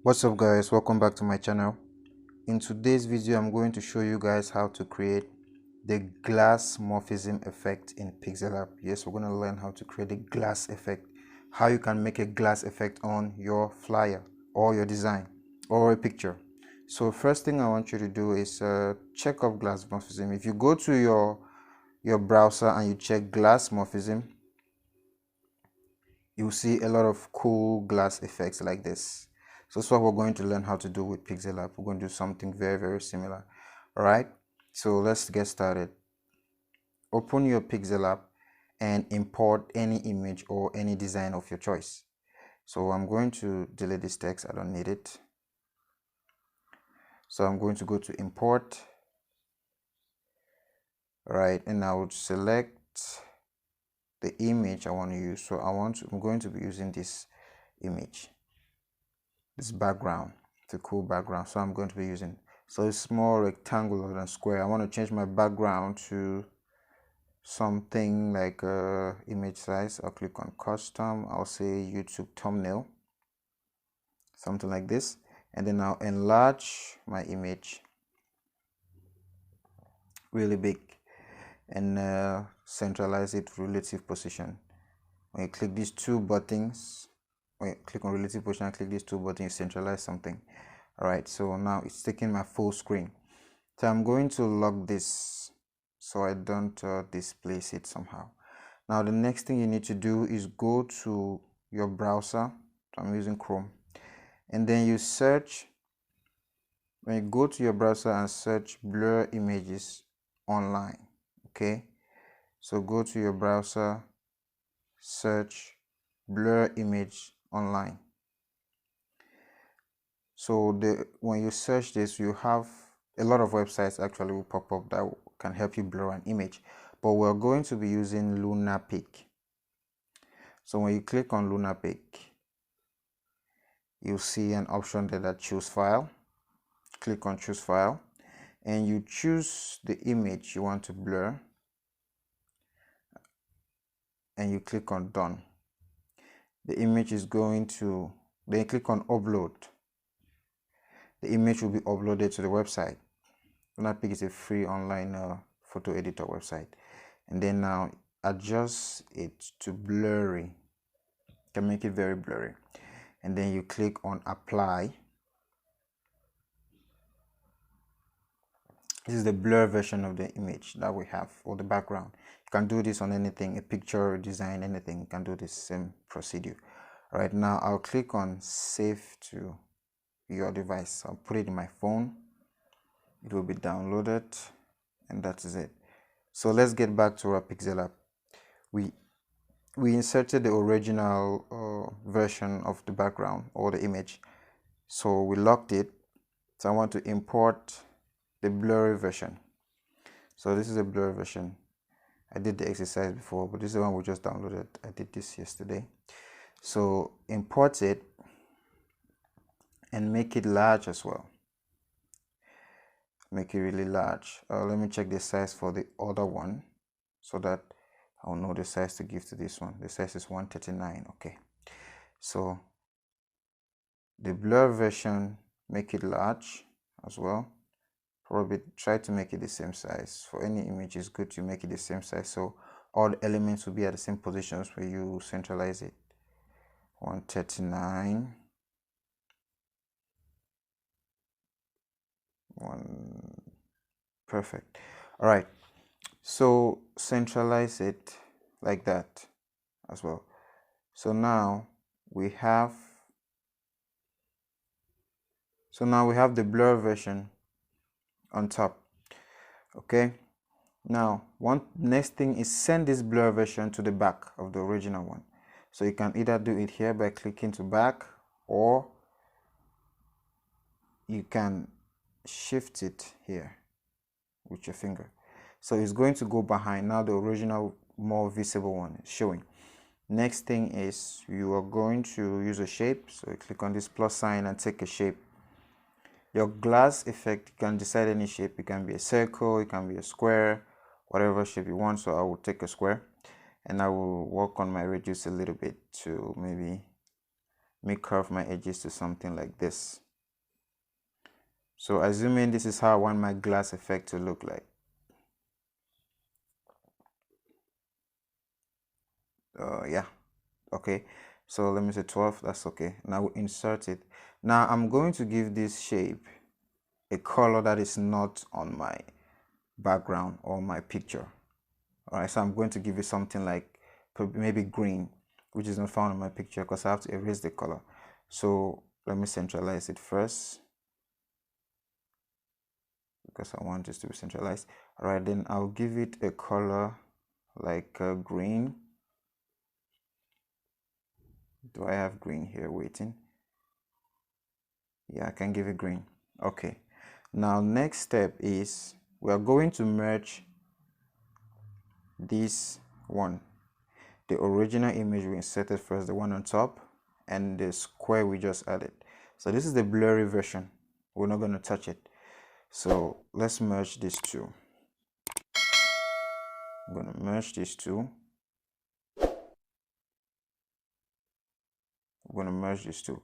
What's up guys, welcome back to my channel. In today's video I'm going to show you guys how to create the glass morphism effect in Pixellab. Yes, we're going to learn how to create a glass effect, how you can make a glass effect on your flyer or your design or a picture. So first thing I want you to do is check off glass morphism. If you go to your browser and you check glass morphism, you'll see a lot of cool glass effects like this. So that's what we're going to learn how to do with Pixellab. We're going to do something very similar. All right, so let's get started. Open your Pixellab and import any image or any design of your choice. So I'm going to delete this text, I don't need it. So I'm going to go to import. All right, and I would select the image I want to use. So I'm going to be using this image, this background. It's a cool background, so I'm going to be using, so it's more rectangular than square. I want to change my background to something like image size. I'll click on custom, I'll say YouTube thumbnail, something like this, and then I'll enlarge my image really big and centralize it relative position. When you click these two buttons, when you click on relative position and click these two buttons, you centralize something. All right, so now it's taking my full screen. So I'm going to lock this so I don't displace it somehow. Now the next thing you need to do is go to your browser. So I'm using Chrome, and then you search. When you go to your browser and search blur images online, okay, so go to your browser, search blur image online. So when you search this, you have a lot of websites actually will pop up that can help you blur an image, but we're going to be using LunaPic. So when you click on LunaPic, you'll see an option there that choose file. Click on choose file and you choose the image you want to blur and you click on done. The image is going to, then click on upload. The image will be uploaded to the website. LunaPic is a free online photo editor website. And then now adjust it to blurry. You can make it very blurry. And then you click on apply. This is the blur version of the image that we have, or the background. You can do this on anything, a picture, design, anything. You can do this same procedure. All right, now I'll click on save to your device. I'll put it in my phone. It will be downloaded, and that is it. So let's get back to our Pixellab. We inserted the original version of the background or the image, so we locked it. So I want to import the blurry version. So this is a blurry version. I did the exercise before, but this is the one we just downloaded. I did this yesterday. So import it and make it large as well. Make it really large. Let me check the size for the other one so that I'll know the size to give to this one. The size is 139. Okay, so the blur version, make it large as well. Probably try to make it the same size. For any image, it's good to make it the same size so all the elements will be at the same positions where you centralize it. 139. Perfect. All right, so centralize it like that as well. So now we have the blur version on top. Okay, now next thing is send this blur version to the back of the original one. So you can either do it here by clicking to back, or you can shift it here with your finger. So it's going to go behind. Now the original, more visible one is showing. Next thing is you are going to use a shape. So you click on this plus sign and take a shape. Your glass effect, you can decide any shape. It can be a circle, it can be a square, whatever shape you want. So I will take a square and I will work on my radius a little bit to maybe me curve my edges to something like this. So assuming this is how I want my glass effect to look like. Yeah, okay, so let me say 12. That's okay. Now we insert it. Now I'm going to give this shape a color that is not on my background or my picture. All right, so I'm going to give it something like maybe green, which is not found in my picture because I have to erase the color. So let me centralize it first because I want this to be centralized. All right, then I'll give it a color like green. Do I have green here waiting? Yeah, I can give it green. Okay, now next step is we are going to merge this one, the original image we inserted first, the one on top, and the square we just added. So this is the blurry version. We're not going to touch it. So let's merge these two. I'm going to merge these two. I'm going to merge these two.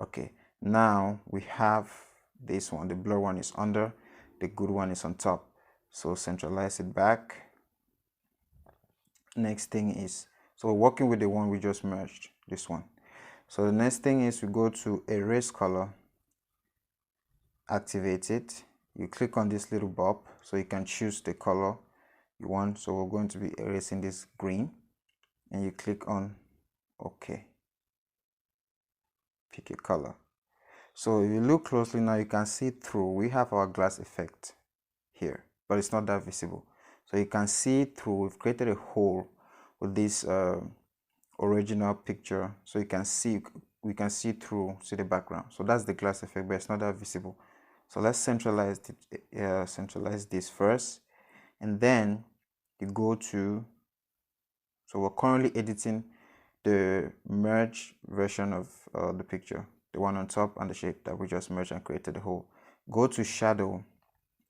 Okay, now we have this one. The blur one is under, the good one is on top. So centralize it back. Next thing is, so we're working with the one we just merged, this one. So the next thing is we go to erase color, activate it. You click on this little bulb so you can choose the color you want. So we're going to be erasing this green, and you click on OK. Pick a color. So if you look closely now, you can see through. We have our glass effect here, but it's not that visible. So you can see through. We've created a hole with this original picture, so you can see, we can see through, see the background. So that's the glass effect, but it's not that visible. So let's centralize it, centralize this first, and then you go to, so we're currently editing the merge version of the picture, the one on top and the shape that we just merged and created the whole. Go to shadow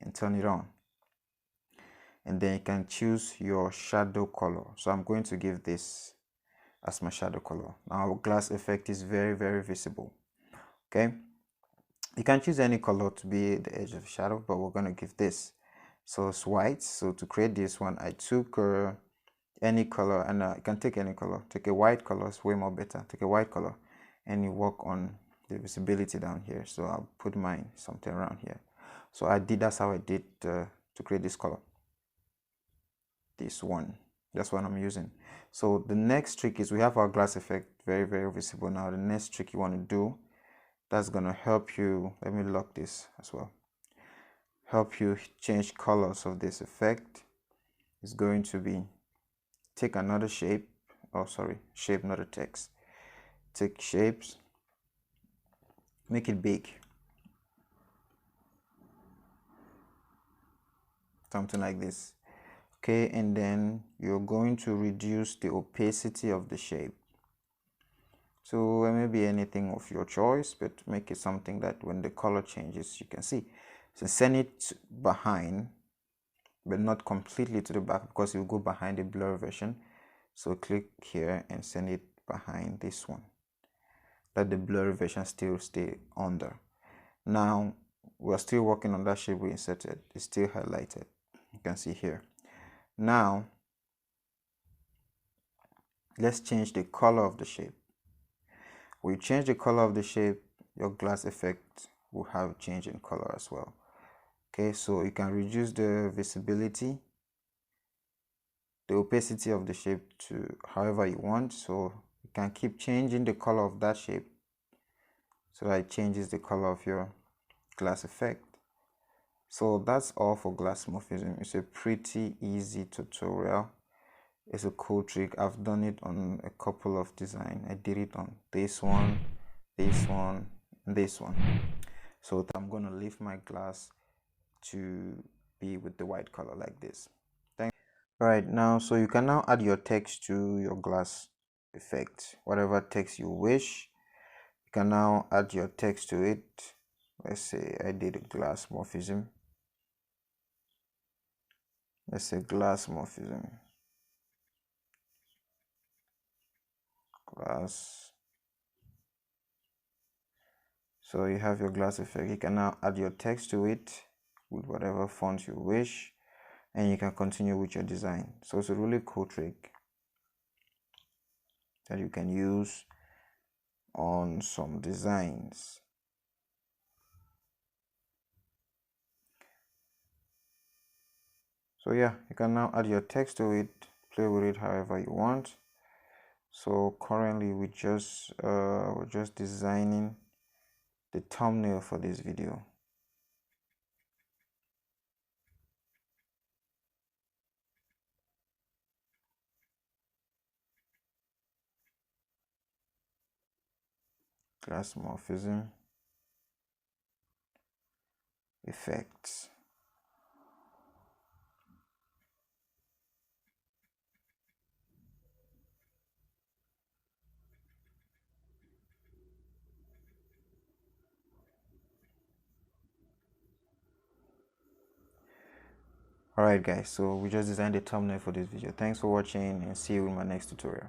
and turn it on, and then you can choose your shadow color. So I'm going to give this as my shadow color. Now glass effect is very, very visible. Okay, you can choose any color to be the edge of the shadow, but we're going to give this, so it's white. So to create this one, I took any color, and you can take any color. Take a white color, it's way more better. Take a white color and you work on the visibility down here. So I'll put mine something around here. So that's how I did to create this color, this one. That's what I'm using. So the next trick is, we have our glass effect very, very visible. Now the next trick you want to do, that's going to help you, let me lock this as well, help you change colors of this effect, is going to be take another shape, shape, not a text. Take shapes, make it big, something like this. Okay, and then you're going to reduce the opacity of the shape. So it may be anything of your choice, but make it something that when the color changes, you can see. So send it behind, but not completely to the back, because you go behind the blur version. So click here and send it behind this one. Let the blur version still stay under. Now we're still working on that shape we inserted. It's still highlighted. You can see here. Now let's change the color of the shape. When you change the color of the shape, your glass effect will have a change in color as well. Okay, so you can reduce the visibility, the opacity of the shape to however you want. So you can keep changing the color of that shape so that it changes the color of your glass effect. So that's all for Glassmorphism. It's a pretty easy tutorial. It's a cool trick. I've done it on a couple of designs. I did it on this one, this one, and this one. So I'm going to leave my glass to be with the white color like this. Right now, so you can now add your text to your glass effect. Whatever text you wish, you can now add your text to it. Let's say I did a Glassmorphism. Let's say Glassmorphism. Glass So you have your glass effect. You can now add your text to it with whatever font you wish, and you can continue with your design. So it's a really cool trick that you can use on some designs. So yeah, you can now add your text to it, play with it however you want. So currently we're just designing the thumbnail for this video. Glassmorphism effects. Alright guys, so we just designed a thumbnail for this video. Thanks for watching and see you in my next tutorial.